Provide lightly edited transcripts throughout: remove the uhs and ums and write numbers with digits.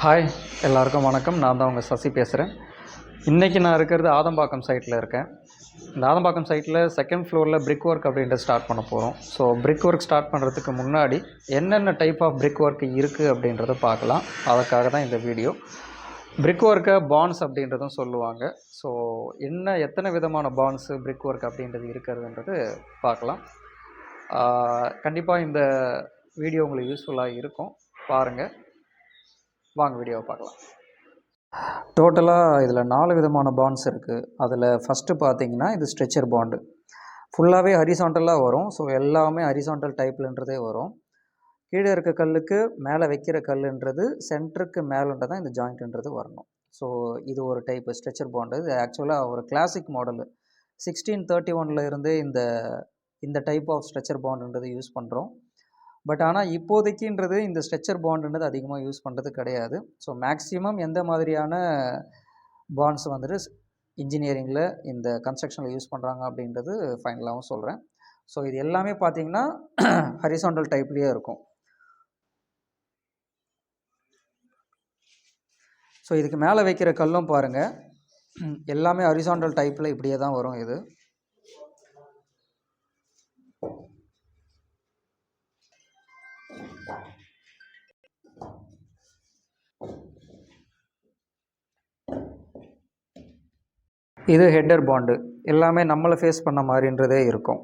Hi எல்லாருக்கும் வணக்கம். நான் தான் உங்கள் சசி பேசுகிறேன். இன்றைக்கி நான் இருக்கிறது ஆதம்பாக்கம் சைட்டில் இருக்கேன். இந்த ஆதம்பாக்கம் சைட்டில் செகண்ட் ஃப்ளோரில் பிரிக் ஒர்க் அப்படின்ட்டு ஸ்டார்ட் பண்ண போகிறோம். ஸோ பிரிக் ஒர்க் ஸ்டார்ட் பண்ணுறதுக்கு முன்னாடி என்னென்ன டைப் ஆஃப் பிரிக் ஒர்க் இருக்குது அப்படின்றத பார்க்கலாம். அதுக்காக தான் இந்த வீடியோ. பிரிக் ஒர்க்கை பாண்ட்ஸ் அப்படின்றதும் சொல்லுவாங்க. ஸோ எத்தனை விதமான பாண்ட்ஸு பிரிக் ஒர்க் அப்படின்றது இருக்கிறதுன்றது பார்க்கலாம். கண்டிப்பாக இந்த வீடியோ உங்களுக்கு யூஸ்ஃபுல்லாக இருக்கும். பாருங்கள், வாங்க வீடியோவை பார்க்கலாம். டோட்டலாக இதில் 4 விதமான பாண்ட்ஸ் இருக்குது. அதில் ஃபஸ்ட்டு பார்த்தீங்கன்னா இது ஸ்ட்ரெச்சர் பாண்டு. ஃபுல்லாகவே ஹரிசாண்டலாக வரும். ஸோ எல்லாமே ஹரிசாண்டல் டைப்லன்றதே வரும். கீழே இருக்க கல்லுக்கு மேலே வைக்கிற கல்லுன்றது சென்டருக்கு மேலேன்றது தான் இந்த ஜாயிண்ட்ன்றது வரணும். ஸோ இது ஒரு டைப்பு ஸ்ட்ரெச்சர் பாண்டு. இது ஆக்சுவலாக ஒரு கிளாசிக் மாடலு 1631 இருந்தே இந்த டைப் ஆஃப் ஸ்ட்ரெச்சர் பாண்டுன்றது யூஸ் பண்ணுறோம். பட் ஆனால் இப்போதைக்குன்றது இந்த ஸ்ட்ரெச்சர் பாண்டுன்றது அதிகமாக யூஸ் பண்ணுறது கிடையாது. ஸோ மேக்ஸிமம் எந்த மாதிரியான பாண்ட்ஸ் வந்துட்டு இன்ஜினியரிங்கில் இந்த கன்ஸ்ட்ரக்ஷனில் யூஸ் பண்ணுறாங்க அப்படின்றது ஃபைனலாகவும் சொல்கிறேன். ஸோ இது எல்லாமே பார்த்திங்கன்னா ஹரிசாண்டல் டைப்லேயே இருக்கும். ஸோ இதுக்கு மேலே வைக்கிற கல்லும் பாருங்கள், எல்லாமே ஹரிசாண்டல் டைப்பில் இப்படியே தான் வரும். இது ஹெட்டர் பாண்டு. எல்லாமே நம்மளை ஃபேஸ் பண்ண மாதிரின்றதே இருக்கும்.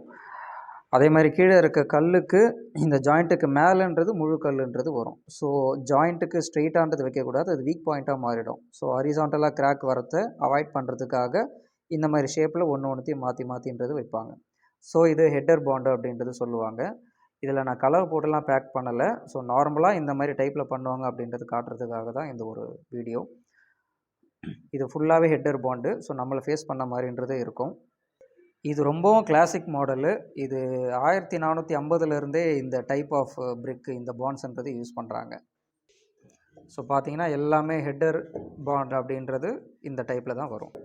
அதே மாதிரி கீழே இருக்க கல்லுக்கு இந்த ஜாயிண்ட்டுக்கு மேலேன்றது முழு கல்லுன்றது வரும். ஸோ ஜாயிண்ட்டுக்கு ஸ்ட்ரெயிட்டான்றது வைக்கக்கூடாது, அது வீக் பாயிண்ட்டாக மாறிடும். ஸோ ஹரிசாண்டலாக கிராக் வரத்தை அவாய்ட் பண்ணுறதுக்காக இந்த மாதிரி ஷேப்பில் ஒன்றுத்தையும் மாற்றின்றது வைப்பாங்க. ஸோ இது ஹெட்டர் பாண்டு அப்படின்றது சொல்லுவாங்க. இதில் நான் கலர் போட்டெல்லாம் பேக் பண்ணலை. ஸோ நார்மலாக இந்த மாதிரி டைப்பில் பண்ணுவாங்க அப்படின்றது காட்டுறதுக்காக தான் இந்த ஒரு வீடியோ. இது ஃபுல்லாகவே ஹெட்டர் பாண்டு. ஸோ நம்மளை ஃபேஸ் பண்ண மாதிரின்றதே இருக்கும். இது ரொம்பவும் கிளாசிக் மாடலு. இது 1450 இந்த டைப் ஆஃப் பிரிக், இந்த பாண்ட்ஸ்ன்றது யூஸ் பண்ணுறாங்க. ஸோ பார்த்தீங்கன்னா எல்லாமே ஹெட்டர் பாண்ட் அப்படின்றது இந்த டைப்பில் தான் வரும்.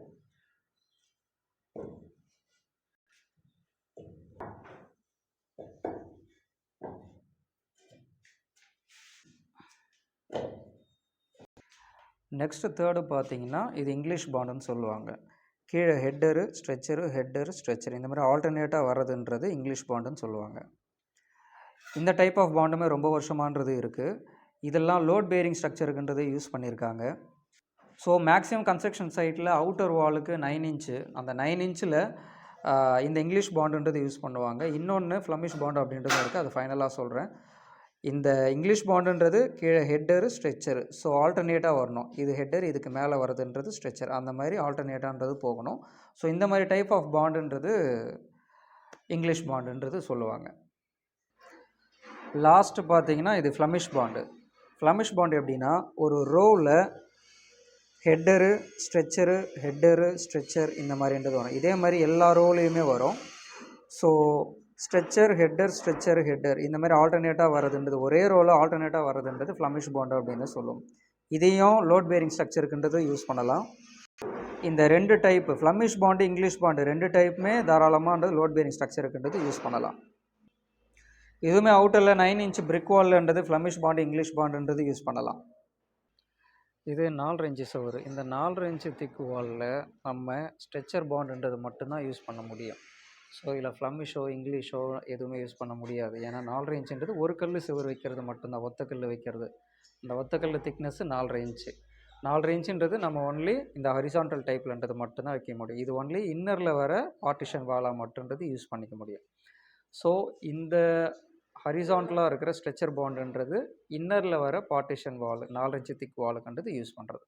நெக்ஸ்ட்டு தேர்டு பார்த்தீங்கன்னா இது இங்கிலீஷ் பாண்டுன்னு சொல்லுவாங்க. கீழே ஹெட்டரு ஸ்ட்ரெச்சரு இந்த மாதிரி ஆல்டர்னேட்டாக வர்றதுன்றது இங்கிலீஷ் பாண்டுன்னு சொல்லுவாங்க. இந்த டைப் ஆஃப் பாண்டுமே ரொம்ப வருஷமானது இருக்குது. இதெல்லாம் லோட் பேரிங் ஸ்ட்ரக்சருக்குன்றது யூஸ் பண்ணியிருக்காங்க. ஸோ மேக்ஸிமம் கன்ஸ்ட்ரக்ஷன் சைட்டில் அவுட்டர் வாலுக்கு 9 இன்ச்சு, அந்த 9 இன்ச்சில் இந்த இங்கிலீஷ் பாண்டுன்றது யூஸ் பண்ணுவாங்க. இன்னொன்று ஃப்ளமிஷ் பாண்டு அப்படின்றது இருக்குது, அது ஃபைனலாக சொல்கிறேன். இந்த இங்கிலீஷ் பாண்டுன்றது கீழே ஹெட்டரு ஸ்ட்ரெச்சரு, ஸோ ஆல்டர்னேட்டாக வரணும். இது ஹெட்டர், இதுக்கு மேலே வரதுன்றது ஸ்ட்ரெச்சர், அந்த மாதிரி ஆல்டர்னேட்டான்றது போகணும். ஸோ இந்த மாதிரி டைப் ஆஃப் பாண்டுன்றது இங்கிலீஷ் பாண்டுன்றது சொல்லுவாங்க. லாஸ்ட்டு பார்த்தீங்கன்னா இது ஃப்ளமிஷ் பாண்டு. ஃப்ளமிஷ் பாண்டு எப்படின்னா ஒரு ரோவில் ஹெட்டரு ஸ்ட்ரெச்சர் இந்த மாதிரின்றது வரும். இதே மாதிரி எல்லா ரோலையுமே வரும். ஸோ ஸ்ட்ரெச்சர் ஹெட்டர் இந்த மாதிரி ஆல்டர்னேட்டாக வரதுன்றது, ஒரே ரோவில் ஆல்டர்னேட்டாக வரதுன்றது ஃப்ளமிஷ் பாண்டு அப்படின்னு சொல்லுவோம். இதையும் லோட் பேரிங் ஸ்ட்ரக்சருக்குன்றது யூஸ் பண்ணலாம். இந்த 2 type Flemish bond, English bond 2 டைப்புமே தாராளமாகன்றது லோட் பேரிங் ஸ்ட்ரக்சருக்குன்றது யூஸ் பண்ணலாம். இதுவுமே அவுட்டரில் 9 இன்ச் பிரிக் வால்ன்றது ஃப்ளமிஷ் பாண்டு, இங்கிலீஷ் பாண்டுன்றது யூஸ் பண்ணலாம். இது 4 இன்ச்சு சுவர். இந்த 4 இன்ச்சு திக் வாலில் நம்ம ஸ்ட்ரெச்சர் பாண்டுன்றது மட்டும்தான் யூஸ் பண்ண முடியும். ஸோ இதில் ஃப்ளமிஷோ இங்கிலீஷோ எதுவுமே யூஸ் பண்ண முடியாது. ஏன்னா 4 இன்ச்சுன்றது ஒரு கல் சுவர் வைக்கிறது மட்டும்தான், ஒத்தக்கல் வைக்கிறது. இந்த ஒத்தக்கல் திக்னஸ்ஸு 4 இன்ச்சு. 4 இன்ச்சுன்றது நம்ம ஒன்லி இந்த ஹரிசாண்டல் டைப்லன்றது மட்டும்தான் வைக்க முடியும். இது ஒன்லி இன்னரில் வர பார்ட்டிஷன் வாலாக மட்டுன்றது யூஸ் பண்ணிக்க முடியும். ஸோ இந்த ஹரிசாண்டலாக இருக்கிற ஸ்ட்ரெச்சர் பாண்டுன்றது இன்னரில் வர பார்ட்டிஷன் வால் 4 இன்ச்சு திக் வாலுக்குன்றது யூஸ் பண்ணுறது.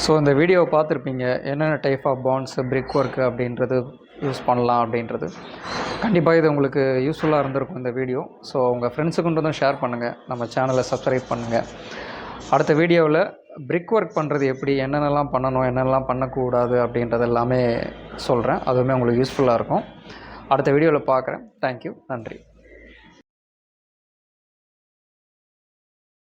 ஸோ இந்த வீடியோவை பார்த்துருப்பீங்க, என்னென்ன type of bonds brick work அப்படின்றது யூஸ் பண்ணலாம் அப்படின்றது. கண்டிப்பாக இது உங்களுக்கு யூஸ்ஃபுல்லாக இருந்திருக்கும் இந்த வீடியோ. ஸோ உங்கள் ஃப்ரெண்ட்ஸுக்குன்றதும் ஷேர் பண்ணுங்கள், நம்ம சேனலை சப்ஸ்கிரைப் பண்ணுங்கள். அடுத்த வீடியோவில் பிரிக் ஒர்க் பண்ணுறது எப்படி, என்னென்னலாம் பண்ணணும், என்னென்னலாம் பண்ணக்கூடாது அப்படின்றது எல்லாமே சொல்கிறேன். அதுவுமே உங்களுக்கு யூஸ்ஃபுல்லாக இருக்கும். அடுத்த வீடியோவில் பார்க்குறேன். தேங்க்யூ, நன்றி.